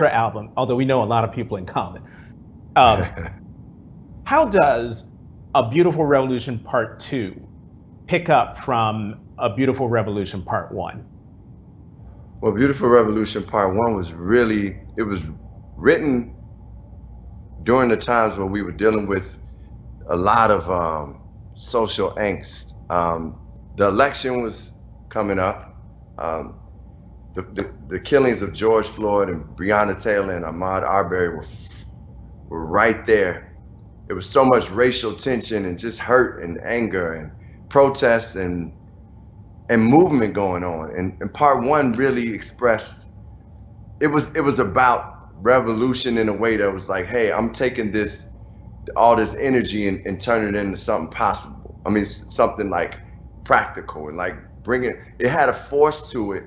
album, although we know a lot of people in common. Um, how does A Beautiful Revolution Part 2 pick up from A Beautiful Revolution Part 1? Well, Beautiful Revolution Part 1 was really, it was written during the times when we were dealing with a lot of social angst. The election was coming up. Um, the killings of George Floyd and Breonna Taylor and Ahmaud Arbery were right there. There was so much racial tension and just hurt and anger and protests and movement going on. And part 1 really expressed, it was about revolution in a way that was like, hey, I'm taking all this energy and turning it into something possible. I mean, something like practical and like it had a force to it.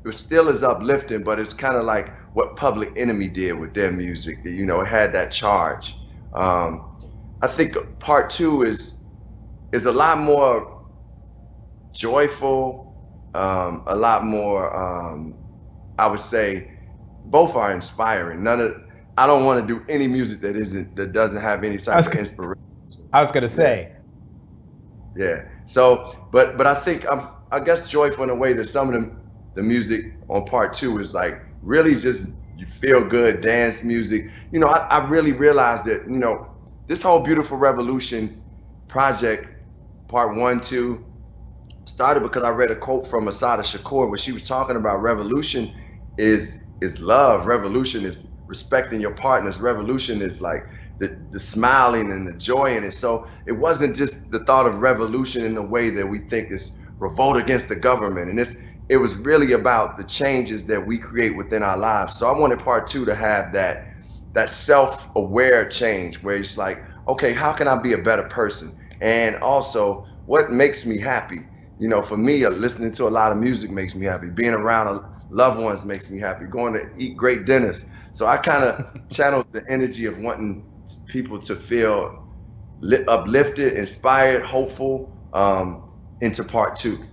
It was still as uplifting, but it's kind of like what Public Enemy did with their music. You know, it had that charge. I think part 2 is a lot more joyful, a lot more, I would say, both are inspiring. I don't want to do any music that doesn't have any type of inspiration. I was gonna say. Yeah. So, but I think I guess joyful in a way that some of the music on part 2 is like really just you feel good dance music. You know, I really realized that, you know, this whole Beautiful Revolution project, part 1, 2, started because I read a quote from Assata Shakur where she was talking about revolution is love. Revolution is respecting your partners. Revolution is like the smiling and the joy in it. So it wasn't just the thought of revolution in the way that we think is revolt against the government. And it was really about the changes that we create within our lives. So I wanted part 2 to have that self-aware change where it's like, okay, how can I be a better person? And also, what makes me happy? You know, for me, listening to a lot of music makes me happy. Being around loved ones makes me happy. Going to eat great dinners. So I kind of channeled the energy of wanting people to feel uplifted, inspired, hopeful into part 2.